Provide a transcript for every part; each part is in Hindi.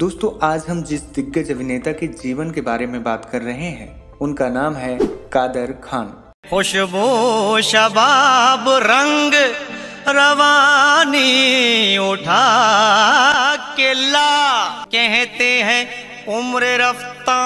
दोस्तों, आज हम जिस दिग्गज अभिनेता के जीवन के बारे में बात कर रहे हैं उनका नाम है कादर खान। खुशबू शबाब रंग रवानी उठा के ला, कहते हैं उम्र रफ्ता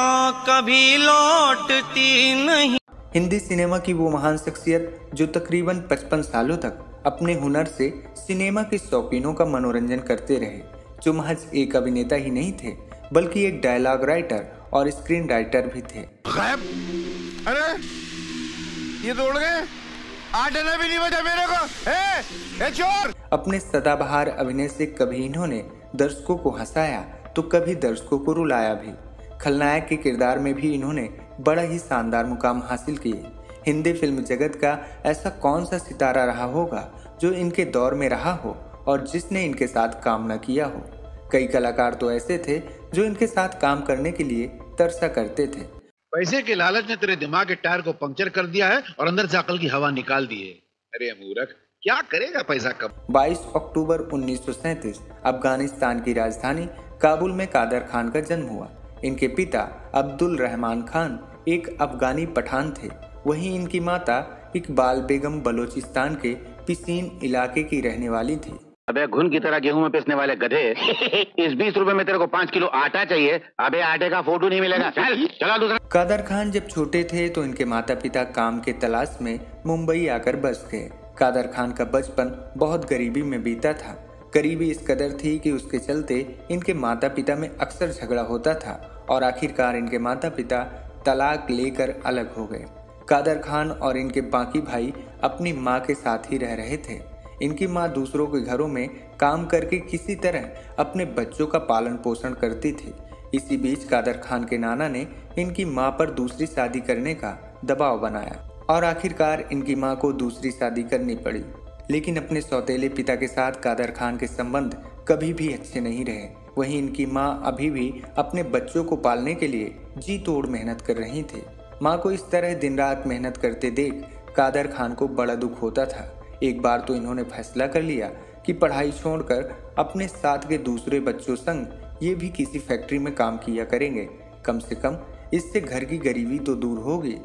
कभी लौटती नहीं। हिंदी सिनेमा की वो महान शख्सियत जो तकरीबन 55 सालों तक अपने हुनर से सिनेमा के शौकीनों का मनोरंजन करते रहे, जो महज एक अभिनेता ही नहीं थे बल्कि एक डायलॉग राइटर और स्क्रीन राइटर भी थे। अरे ये दौड़ गए, 8 आना भी नहीं बचा मेरे को। ए चोर! अपने सदाबहार अभिनय से कभी इन्होंने दर्शकों को हंसाया तो कभी दर्शकों को रुलाया भी। खलनायक के किरदार में भी इन्होंने बड़ा ही शानदार मुकाम हासिल किए। हिंदी फिल्म जगत का ऐसा कौन सा सितारा रहा होगा जो इनके दौर में रहा हो और जिसने इनके साथ काम न किया हो। कई कलाकार तो ऐसे थे जो इनके साथ काम करने के लिए तरसा करते थे। पैसे के लालच ने तेरे दिमाग के टायर को पंक्चर कर दिया है और अंदर से अकल की हवा निकाल दी है। अरे मूर्ख, क्या करेगा पैसा कब। 22 अक्टूबर 1937 अफगानिस्तान की राजधानी काबुल में कादर खान का जन्म हुआ। इनके पिता अब्दुल रहमान खान एक अफगानी पठान थे, वहीं इनकी माता इकबाल बेगम बलोचिस्तान के पिसीन इलाके की रहने वाली थी। अबे घुन की तरह गेहूं में पिसने वाले गधे, इस 20 रुपए में तेरे को 5 किलो आटा चाहिए। अबे आटे का फोटो नहीं मिलेगा, चला दूसरा। कादर खान जब छोटे थे तो इनके माता पिता काम के तलाश में मुंबई आकर बस गए। कादर खान का बचपन बहुत गरीबी में बीता था। गरीबी इस कदर थी कि उसके चलते इनके माता पिता में अक्सर झगड़ा होता था और आखिरकार इनके माता पिता तलाक लेकर अलग हो गए। कादर खान और इनके बाकी भाई अपनी माँ के साथ ही रह रहे थे। इनकी माँ दूसरों के घरों में काम करके किसी तरह अपने बच्चों का पालन पोषण करती थी। इसी बीच कादर खान के नाना ने इनकी माँ पर दूसरी शादी करने का दबाव बनाया और आखिरकार इनकी माँ को दूसरी शादी करनी पड़ी। लेकिन अपने सौतेले पिता के साथ कादर खान के संबंध कभी भी अच्छे नहीं रहे। वहीं इनकी माँ अभी भी अपने बच्चों को पालने के लिए जी तोड़ मेहनत कर रही थी। माँ को इस तरह दिन रात मेहनत करते देख कादर खान को बड़ा दुख होता था। एक बार तो इन्होंने फैसला कर लिया कि पढ़ाई छोड़कर अपने साथ के दूसरे बच्चों संग ये भी किसी फैक्ट्री में काम किया करेंगे। कम से कम इससे घर की गरीबी तो दूर होगी।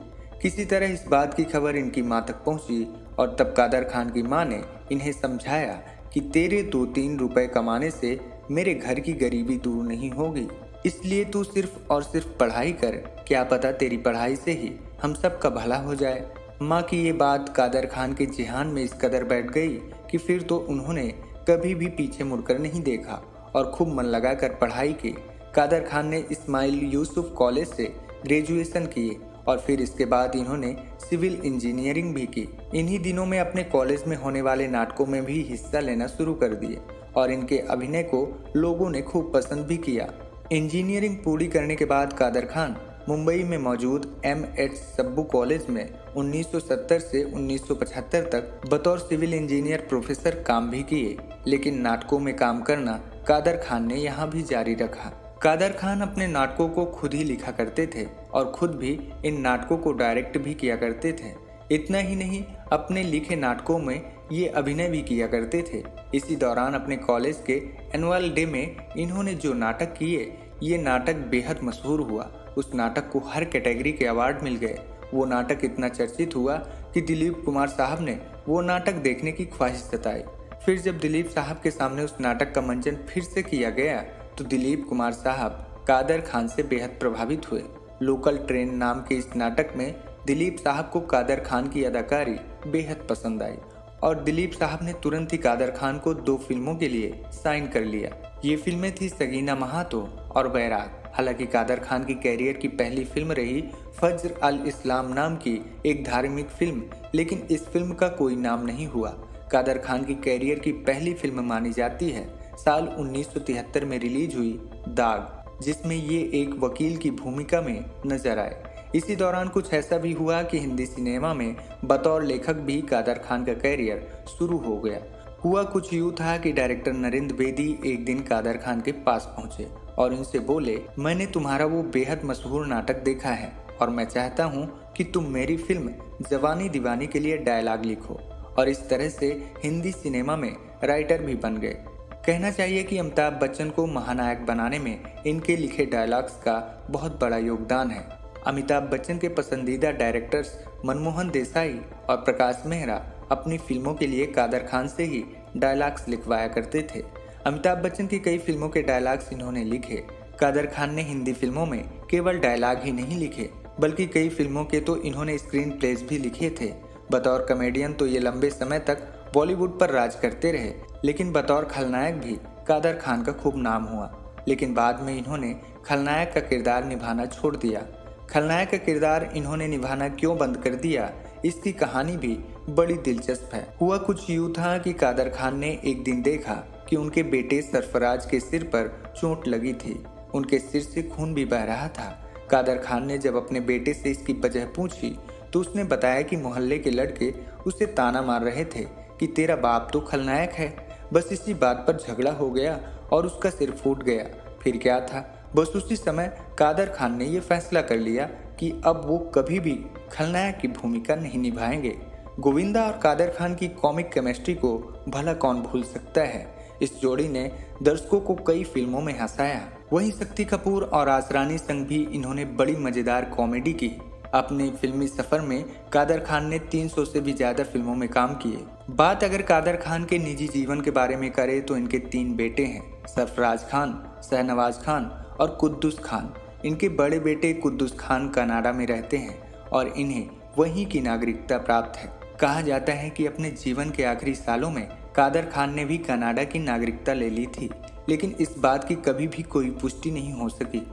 किसी तरह इस बात की खबर इनकी माँ तक पहुंची और तब कादर खान की माँ ने इन्हें समझाया कि तेरे 2-3 रुपए कमाने से मेरे घर की गरीबी दूर नहीं होगी, इसलिए तू सिर्फ और सिर्फ पढ़ाई कर। क्या पता तेरी पढ़ाई से ही हम सब का भला हो जाए। माँ की ये बात कादर खान के जेहान में इस कदर बैठ गई कि फिर तो उन्होंने कभी भी पीछे मुड़कर नहीं देखा और खूब मन लगाकर पढ़ाई की। कादर खान ने इस्माइल यूसुफ कॉलेज से ग्रेजुएशन किए और फिर इसके बाद इन्होंने सिविल इंजीनियरिंग भी की। इन्हीं दिनों में अपने कॉलेज में होने वाले नाटकों में भी हिस्सा लेना शुरू कर दिए और इनके अभिनय को लोगों ने खूब पसंद भी किया। इंजीनियरिंग पूरी करने के बाद कादर खान मुंबई में मौजूद M.H. सब्बू कॉलेज में 1970 से 1975 तक बतौर सिविल इंजीनियर प्रोफेसर काम भी किए। लेकिन नाटकों में काम करना कादर खान ने यहाँ भी जारी रखा। कादर खान अपने नाटकों को खुद ही लिखा करते थे और खुद भी इन नाटकों को डायरेक्ट भी किया करते थे। इतना ही नहीं, अपने लिखे नाटकों में ये अभिनय भी किया करते थे। इसी दौरान अपने कॉलेज के एनुअल डे में इन्होंने जो नाटक किए, ये नाटक बेहद मशहूर हुआ। उस नाटक को हर कैटेगरी के अवार्ड मिल गए। वो नाटक इतना चर्चित हुआ कि दिलीप कुमार साहब ने वो नाटक देखने की ख्वाहिश जताई। फिर जब दिलीप साहब के सामने उस नाटक का मंचन फिर से किया गया तो दिलीप कुमार साहब कादर खान से बेहद प्रभावित हुए। लोकल ट्रेन नाम के इस नाटक में दिलीप साहब को कादर खान की अदाकारी बेहद पसंद आई और दिलीप साहब ने तुरंत ही कादर खान को 2 फिल्मों के लिए साइन कर लिया। ये फिल्में थी सगीना महातो और बैराग। हालांकि कादर खान की कैरियर की पहली फिल्म रही फज्र अल इस्लाम नाम की एक धार्मिक फिल्म, लेकिन इस फिल्म का कोई नाम नहीं हुआ। कादर खान की कैरियर की पहली फिल्म मानी जाती है साल 1973 में रिलीज हुई दाग, जिसमें ये एक वकील की भूमिका में नजर आए। इसी दौरान कुछ ऐसा भी हुआ कि हिंदी सिनेमा में बतौर लेखक भी कादर खान का कैरियर शुरू हो गया। हुआ कुछ यूँ था कि डायरेक्टर नरेंद्र बेदी एक दिन कादर खान के पास पहुंचे और उनसे बोले, मैंने तुम्हारा वो बेहद मशहूर नाटक देखा है और मैं चाहता हूँ कि तुम मेरी फिल्म जवानी दीवानी के लिए डायलॉग लिखो। और इस तरह से हिंदी सिनेमा में राइटर भी बन गए। कहना चाहिए कि अमिताभ बच्चन को महानायक बनाने में इनके लिखे डायलॉग्स का बहुत बड़ा योगदान है। अमिताभ बच्चन के पसंदीदा डायरेक्टर्स मनमोहन देसाई और प्रकाश मेहरा अपनी फिल्मों के लिए कादर खान से ही डायलॉग्स लिखवाया करते थे। अमिताभ बच्चन की कई फिल्मों के डायलॉग्स इन्होंने लिखे। कादर खान ने हिंदी फिल्मों में केवल डायलॉग ही नहीं लिखे, बल्कि कई फिल्मों के तो इन्होंने स्क्रीन प्लेज भी लिखे थे। बतौर कॉमेडियन तो ये लंबे समय तक बॉलीवुड पर राज करते रहे, लेकिन बतौर खलनायक भी कादर खान का खूब नाम हुआ। लेकिन बाद में इन्होंने खलनायक का किरदार निभाना छोड़ दिया। खलनायक का किरदार इन्होंने निभाना क्यों बंद कर दिया, इसकी कहानी भी बड़ी दिलचस्प है। हुआ कुछ यूं था कि कादर खान ने एक दिन देखा कि उनके बेटे सरफराज के सिर पर चोट लगी थी। उनके सिर से खून भी बह रहा था। कादर खान ने जब अपने बेटे से इसकी वजह पूछी तो उसने बताया कि मोहल्ले के लड़के उसे ताना मार रहे थे कि तेरा बाप तो खलनायक है। बस इसी बात पर झगड़ा हो गया और उसका सिर फूट गया। फिर क्या था, बस उसी समय कादर खान ने यह फैसला कर लिया कि अब वो कभी भी खलनायक की भूमिका नहीं निभाएंगे। गोविंदा और कादर खान की कॉमिक केमिस्ट्री को भला कौन भूल सकता है। इस जोड़ी ने दर्शकों को कई फिल्मों में हंसाया। वहीं शक्ति कपूर और आसरानी संग भी इन्होंने बड़ी मजेदार कॉमेडी की। अपने फिल्मी सफर में कादर खान ने 300 से भी ज्यादा फिल्मों में काम किए। बात अगर कादर खान के निजी जीवन के बारे में करें तो इनके 3 बेटे हैं, सरफराज खान, शहनवाज खान और कुद्दूस खान। इनके बड़े बेटे कुद्दूस खान कनाडा में रहते हैं और इन्हें वहीं की नागरिकता प्राप्त है। कहा जाता है कि अपने जीवन के आखिरी सालों में कादर खान ने भी कनाडा की नागरिकता ले ली थी, लेकिन इस बात की कभी भी कोई पुष्टि नहीं हो सकी।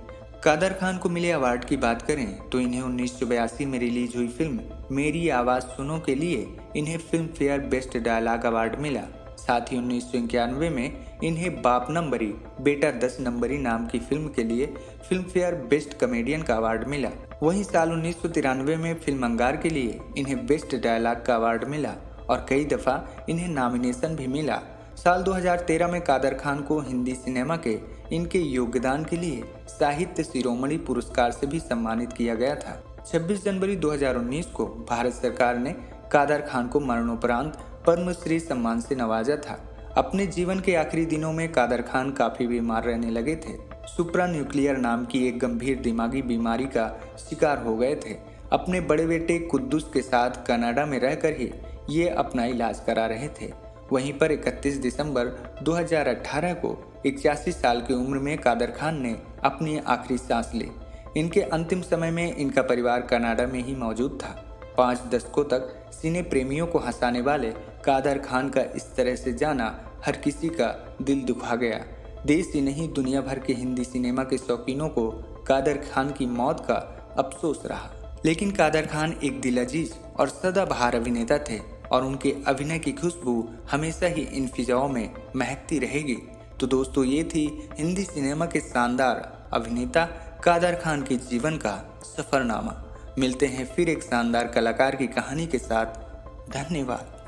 कादर खान को मिले अवार्ड की बात करें तो इन्हें 1982 में रिलीज हुई फिल्म मेरी आवाज़ सुनो के लिए इन्हें Filmfare best dialogue award मिला। साथ ही 1991 में इन्हें बाप नंबरी बेटा 10 नंबरी नाम की फिल्म के लिए फिल्म फेयर बेस्ट कॉमेडियन का अवार्ड मिला। वहीं साल 1993 में फिल्म अंगार के लिए इन्हें बेस्ट डायलॉग का अवार्ड मिला और कई दफ़ा इन्हें नॉमिनेशन भी मिला। साल 2013 में कादर खान को हिंदी सिनेमा के इनके योगदान के लिए साहित्य शिरोमणि पुरस्कार से भी सम्मानित किया गया था। 26 जनवरी 2019 को भारत सरकार ने कादर खान को मरणोपरांत पद्मश्री सम्मान से नवाजा था। अपने जीवन के आखिरी दिनों में कादर खान काफी बीमार रहने लगे थे। सुप्रान्यूक्लियर नाम की एक गंभीर दिमागी बीमारी का शिकार हो गए थे। अपने बड़े बेटे कुद्दूस के साथ कनाडा में रहकर ही ये अपना इलाज करा रहे थे। वहीं पर 31 दिसंबर 2018 को 81 साल की उम्र में कादर खान ने अपनी आखिरी सांस ली। इनके अंतिम समय में इनका परिवार कनाडा में ही मौजूद था। 5 दशकों तक सिने प्रेमियों को हंसाने वाले कादर खान का इस तरह से जाना हर किसी का दिल दुखा गया। देश ही नहीं दुनिया भर के हिंदी सिनेमा के शौकीनों को कादर खान की मौत का अफसोस रहा। लेकिन कादर खान एक दिलअजीज और सदाबहार अभिनेता थे और उनके अभिनय की खुशबू हमेशा ही इन फिजाओं में महकती रहेगी। तो दोस्तों, ये थी हिंदी सिनेमा के शानदार अभिनेता कादर खान के जीवन का सफरनामा। मिलते हैं फिर एक शानदार कलाकार की कहानी के साथ। धन्यवाद।